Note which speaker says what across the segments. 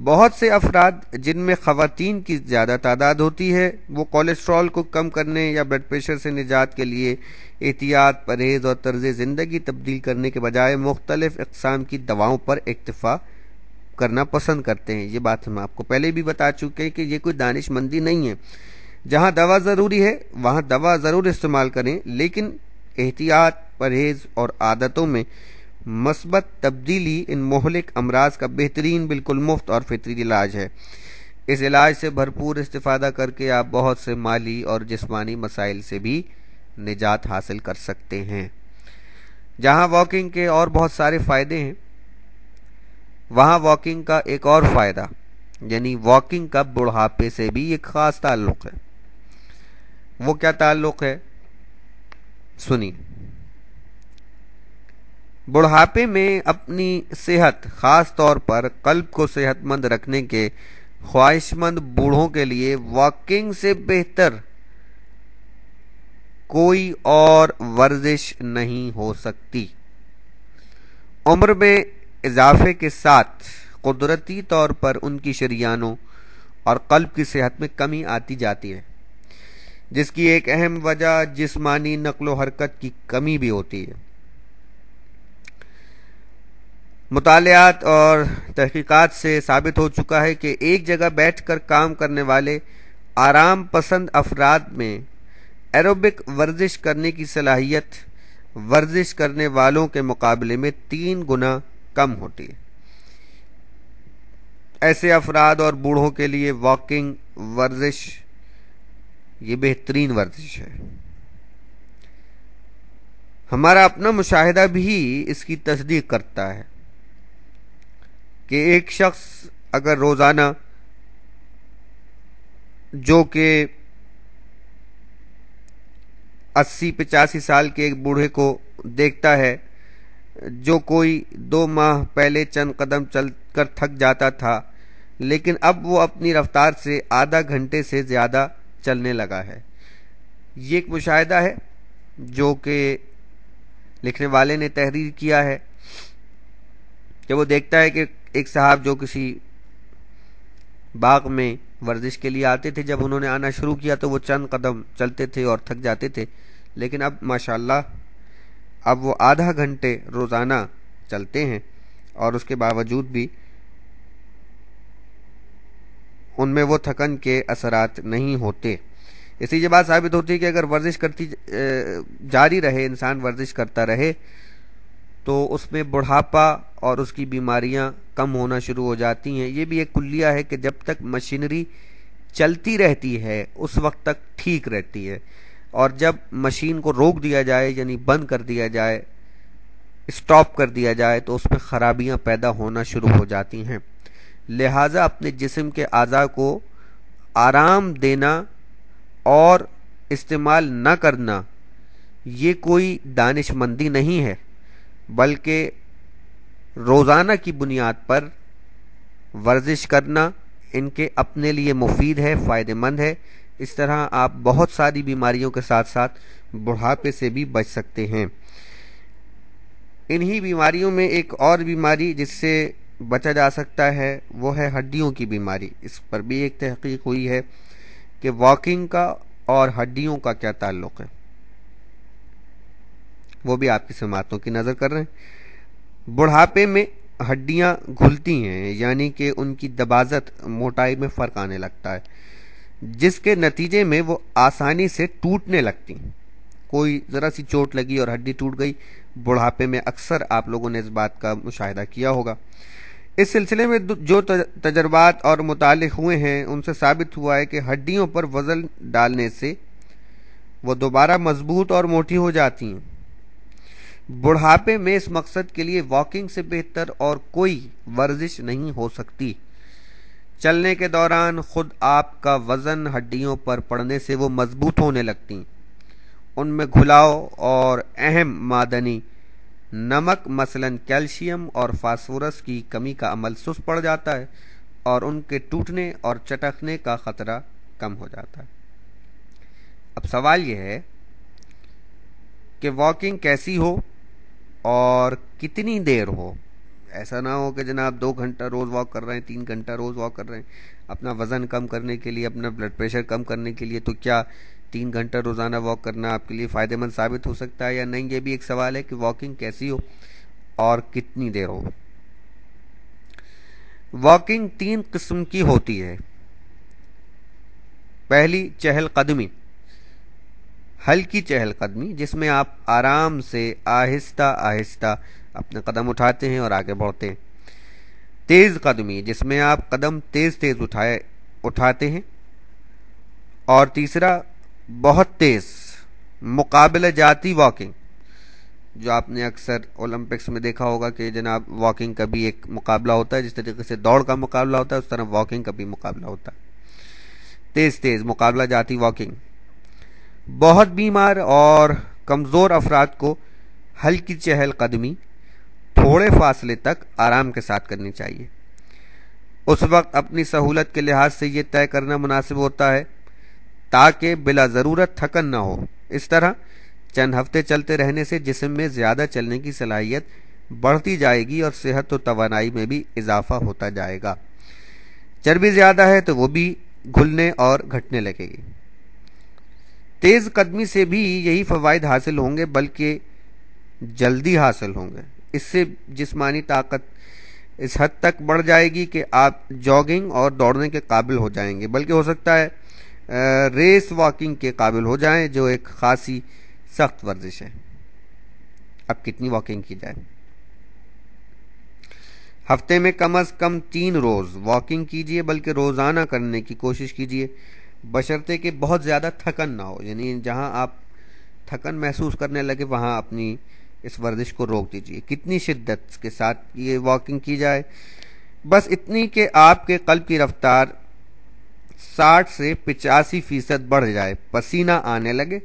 Speaker 1: بہت سے افراد جن میں خواتین کی زیادہ تعداد ہوتی ہے وہ کولیسٹرول کو کم کرنے یا بلڈ پریشر سے نجات کے لیے احتیاط، پرہیز اور طرز زندگی تبدیل کرنے کے بجائے مختلف اقسام کی دواؤں پر اکتفا کرنا پسند کرتے ہیں۔ یہ بات ہم آپ کو پہلے بھی بتا چکے ہیں کہ یہ کوئی دانش مندی نہیں ہے۔ جہاں دوا ضروری ہے وہاں دوا ضرور استعمال کریں، لیکن احتیاط، پرہیز اور عادتوں میں مثبت تبدیلی ان مہلک امراض کا بہترین، بالکل مفت اور فطری علاج ہے۔ اس علاج سے بھرپور استفادہ کر کے آپ بہت سے مالی اور جسمانی مسائل سے بھی نجات حاصل کر سکتے ہیں۔ جہاں واکنگ کے اور بہت سارے فائدے ہیں، وہاں واکنگ کا ایک اور فائدہ یعنی واکنگ کا بڑھاپے سے بھی ایک خاص تعلق ہے۔ وہ کیا تعلق ہے؟ سنی۔ بڑھاپے میں اپنی صحت، خاص طور پر قلب کو صحت مند رکھنے کے خواہش مند بوڑھوں کے لیے واکنگ سے بہتر کوئی اور ورزش نہیں ہو سکتی۔ عمر میں اضافے کے ساتھ قدرتی طور پر ان کی شریانوں اور قلب کی صحت میں کمی آتی جاتی ہے، جس کی ایک اہم وجہ جسمانی نقل و حرکت کی کمی بھی ہوتی ہے۔ مطالعات اور تحقیقات سے ثابت ہو چکا ہے کہ ایک جگہ بیٹھ کر کام کرنے والے آرام پسند افراد میں ایروبک ورزش کرنے کی صلاحیت ورزش کرنے والوں کے مقابلے میں 3 گنا کم ہوتی ہے۔ ایسے افراد اور بوڑھوں کے لیے واکنگ ورزش یہ بہترین ورزش ہے۔ ہمارا اپنا مشاہدہ بھی اس کی تصدیق کرتا ہے کہ ایک شخص اگر روزانہ، جو کہ 80-85 سال کے ایک بوڑھے کو دیکھتا ہے جو کوئی 2 ماہ پہلے چند قدم چل کر تھک جاتا تھا، لیکن اب وہ اپنی رفتار سے آدھا گھنٹے سے زیادہ چلنے لگا ہے۔ یہ ایک مشاہدہ ہے جو کہ لکھنے والے نے تحریر کیا ہے کہ وہ دیکھتا ہے کہ ایک صاحب جو کسی باغ میں ورزش کے لیے آتے تھے، جب انہوں نے آنا شروع کیا تو وہ چند قدم چلتے تھے اور تھک جاتے تھے، لیکن اب ماشاءاللہ اب وہ آدھا گھنٹے روزانہ چلتے ہیں اور اس کے باوجود بھی ان میں وہ تھکن کے اثرات نہیں ہوتے۔ اسی یہ بات ثابت ہوتی ہے کہ اگر ورزش کرتی جاری رہے، انسان ورزش کرتا رہے، تو اس میں بڑھاپا اور اس کی بیماریاں کم ہونا شروع ہو جاتی ہیں۔ یہ بھی ایک کلیہ ہے کہ جب تک مشینری چلتی رہتی ہے اس وقت تک ٹھیک رہتی ہے، اور جب مشین کو روک دیا جائے یعنی بند کر دیا جائے، اسٹاپ کر دیا جائے، تو اس میں خرابیاں پیدا ہونا شروع ہو جاتی ہیں۔ لہٰذا اپنے جسم کے اعضاء کو آرام دینا اور استعمال نہ کرنا یہ کوئی دانش مندی نہیں ہے، بلکہ روزانہ کی بنیاد پر ورزش کرنا ان کے اپنے لیے مفید ہے، فائدہ مند ہے۔ اس طرح آپ بہت ساری بیماریوں کے ساتھ ساتھ بڑھاپے سے بھی بچ سکتے ہیں۔ انہی بیماریوں میں ایک اور بیماری جس سے بچا جا سکتا ہے وہ ہے ہڈیوں کی بیماری۔ اس پر بھی ایک تحقیق ہوئی ہے کہ واکنگ کا اور ہڈیوں کا کیا تعلق ہے، وہ بھی آپ کی سماعتوں کی نظر کر رہے ہیں۔ بڑھاپے میں ہڈیاں گھلتی ہیں، یعنی کہ ان کی دباغت، موٹائی میں فرق آنے لگتا ہے، جس کے نتیجے میں وہ آسانی سے ٹوٹنے لگتی ہیں۔ کوئی ذرا سی چوٹ لگی اور ہڈی ٹوٹ گئی، بڑھاپے میں اکثر آپ لوگوں نے اس بات کا مشاہدہ کیا ہوگا۔ اس سلسلے میں جو تجربات اور مطالعے ہوئے ہیں ان سے ثابت ہوا ہے کہ ہڈیوں پر وزن ڈالنے سے وہ دوبارہ مضبوط اور موٹی ہو جاتی ہیں۔ بڑھاپے میں اس مقصد کے لیے واکنگ سے بہتر اور کوئی ورزش نہیں ہو سکتی۔ چلنے کے دوران خود آپ کا وزن ہڈیوں پر پڑنے سے وہ مضبوط ہونے لگتی ہیں، ان میں گھلاؤ اور اہم معدنی نمک مثلا کیلشیم اور فاسفورس کی کمی کا عمل سست پڑ جاتا ہے اور ان کے ٹوٹنے اور چٹکنے کا خطرہ کم ہو جاتا ہے۔ اب سوال یہ ہے کہ واکنگ کیسی ہو اور کتنی دیر ہو؟ ایسا نہ ہو کہ جناب 2 گھنٹہ روز واک کر رہے ہیں، 3 گھنٹہ روز واک کر رہے ہیں اپنا وزن کم کرنے کے لیے، اپنا بلڈ پریشر کم کرنے کے لیے، تو کیا 3 گھنٹہ روزانہ واک کرنا آپ کے لیے فائدہ مند ثابت ہو سکتا ہے یا نہیں؟ یہ بھی ایک سوال ہے کہ واکنگ کیسی ہو اور کتنی دیر ہو۔ واکنگ 3 قسم کی ہوتی ہے۔ پہلی چہل قدمی، ہلکی چہل قدمی، جس میں آپ آرام سے آہستہ آہستہ اپنے قدم اٹھاتے ہیں اور آگے بڑھتے ہیں۔ تیز قدمی، جس میں آپ قدم تیز تیز اٹھاتے ہیں۔ اور تیسرا بہت تیز مقابلہ جاتی واکنگ، جو آپ نے اکثر اولمپکس میں دیکھا ہوگا کہ جناب واکنگ کا بھی ایک مقابلہ ہوتا ہے، جس طریقے سے دوڑ کا مقابلہ ہوتا ہے اس طرح واکنگ کا بھی مقابلہ ہوتا ہے۔ تیز تیز مقابلہ جاتی واکنگ۔ بہت بیمار اور کمزور افراد کو ہلکی چہل قدمی تھوڑے فاصلے تک آرام کے ساتھ کرنی چاہیے۔ اس وقت اپنی سہولت کے لحاظ سے یہ طے کرنا مناسب ہوتا ہے تاکہ بلا ضرورت تھکن نہ ہو۔ اس طرح چند ہفتے چلتے رہنے سے جسم میں زیادہ چلنے کی صلاحیت بڑھتی جائے گی اور صحت و توانائی میں بھی اضافہ ہوتا جائے گا۔ چربی زیادہ ہے تو وہ بھی گھلنے اور گھٹنے لگے گی۔ تیز قدمی سے بھی یہی فوائد حاصل ہوں گے، بلکہ جلدی حاصل ہوں گے۔ اس سے جسمانی طاقت اس حد تک بڑھ جائے گی کہ آپ جاگنگ اور دوڑنے کے قابل ہو جائیں گے، بلکہ ہو سکتا ہے ریس واکنگ کے قابل ہو جائیں، جو ایک خاصی سخت ورزش ہے۔ اب کتنی واکنگ کی جائے؟ ہفتے میں کم از کم 3 روز واکنگ کیجیے، بلکہ روزانہ کرنے کی کوشش کیجیے، بشرطے کہ بہت زیادہ تھکن نہ ہو۔ یعنی جہاں آپ تھکن محسوس کرنے لگے وہاں اپنی اس ورزش کو روک دیجیے۔ کتنی شدت کے ساتھ یہ واکنگ کی جائے؟ بس اتنی کہ آپ کے قلب کی رفتار 60 سے 85% بڑھ جائے، پسینہ آنے لگے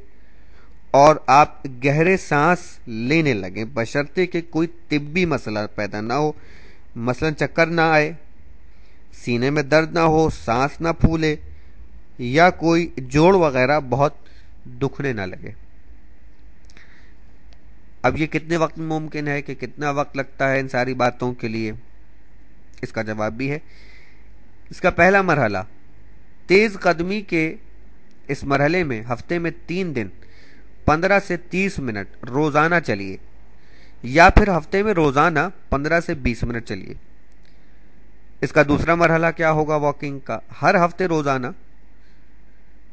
Speaker 1: اور آپ گہرے سانس لینے لگیں، بشرطے کہ کوئی طبی مسئلہ پیدا نہ ہو، مثلا چکر نہ آئے، سینے میں درد نہ ہو، سانس نہ پھولے یا کوئی جوڑ وغیرہ بہت دکھنے نہ لگے۔ اب یہ کتنے وقت میں ممکن ہے، کہ کتنا وقت لگتا ہے ان ساری باتوں کے لیے؟ اس کا جواب بھی ہے۔ اس کا پہلا مرحلہ تیز قدمی کے اس مرحلے میں ہفتے میں 3 دن 15 سے 30 منٹ روزانہ چلیے، یا پھر ہفتے میں روزانہ 15 سے 20 منٹ چلیے۔ اس کا دوسرا مرحلہ کیا ہوگا واکنگ کا؟ ہر ہفتے روزانہ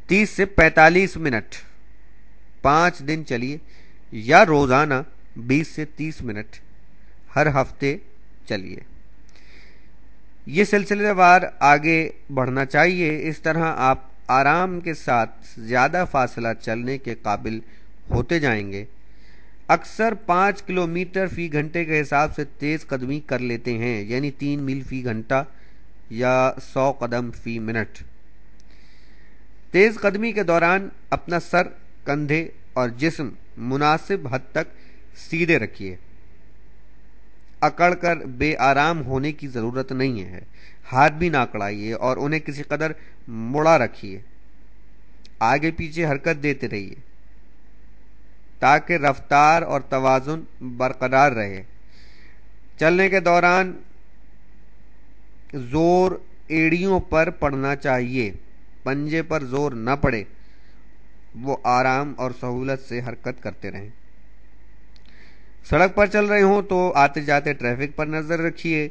Speaker 1: 30 سے 45 منٹ 5 دن چلیے، یا روزانہ 20 سے 30 منٹ ہر ہفتے چلیے۔ یہ سلسلے وار آگے بڑھنا چاہیے۔ اس طرح آپ آرام کے ساتھ زیادہ فاصلہ چلنے کے قابل ہوتے جائیں گے۔ اکثر 5 کلومیٹر فی گھنٹے کے حساب سے تیز قدمی کر لیتے ہیں، یعنی 3 میل فی گھنٹہ یا 100 قدم فی منٹ۔ تیز قدمی کے دوران اپنا سر، کندھے اور جسم مناسب حد تک سیدھے رکھیے۔ اکڑ کر بے آرام ہونے کی ضرورت نہیں ہے۔ ہاتھ بھی نہ اکڑائیے اور انہیں کسی قدر مڑا رکھیے۔ آگے پیچھے حرکت دیتے رہیے تاکہ رفتار اور توازن برقرار رہے۔ چلنے کے دوران زور ایڑیوں پر پڑنا چاہیے، پنجے پر زور نہ پڑے۔ وہ آرام اور سہولت سے حرکت کرتے رہیں۔ سڑک پر چل رہے ہوں تو آتے جاتے ٹریفک پر نظر رکھیے۔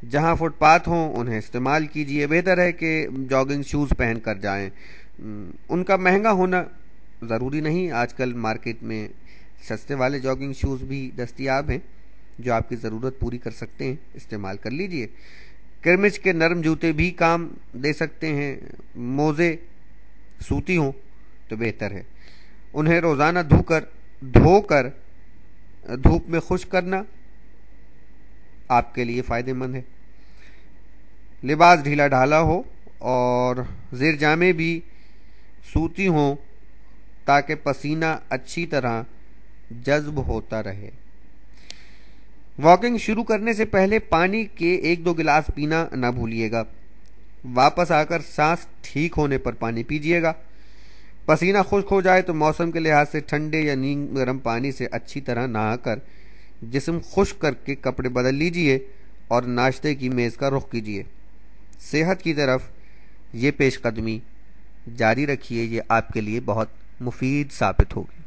Speaker 1: جہاں فٹ پاتھ ہوں انہیں استعمال کیجیے۔ بہتر ہے کہ جاگنگ شوز پہن کر جائیں۔ ان کا مہنگا ہونا ضروری نہیں، آج کل مارکیٹ میں سستے والے جاگنگ شوز بھی دستیاب ہیں جو آپ کی ضرورت پوری کر سکتے ہیں، استعمال کر لیجئے۔ کرمچ کے نرم جوتے بھی کام دے سکتے ہیں۔ موزے سوتی ہوں تو بہتر ہے۔ انہیں روزانہ دھو کر دھوپ میں خشک کرنا آپ کے لیے فائدہ مند ہے۔ لباس ڈھیلا ڈھالا ہو اور زیر جامے بھی سوتی ہوں تاکہ پسینہ اچھی طرح جذب ہوتا رہے۔ واکنگ شروع کرنے سے پہلے پانی کے 1-2 گلاس پینا نہ بھولیے گا۔ واپس آ کر سانس ٹھیک ہونے پر پانی پیجیے گا۔ پسینہ خشک ہو جائے تو موسم کے لحاظ سے ٹھنڈے یا نیم گرم پانی سے اچھی طرح نہا کر جسم خشک کر کے کپڑے بدل لیجئے اور ناشتے کی میز کا رخ کیجیے۔ صحت کی طرف یہ پیش قدمی جاری رکھیے، یہ آپ کے لیے بہت مفید ثابت ہوگی۔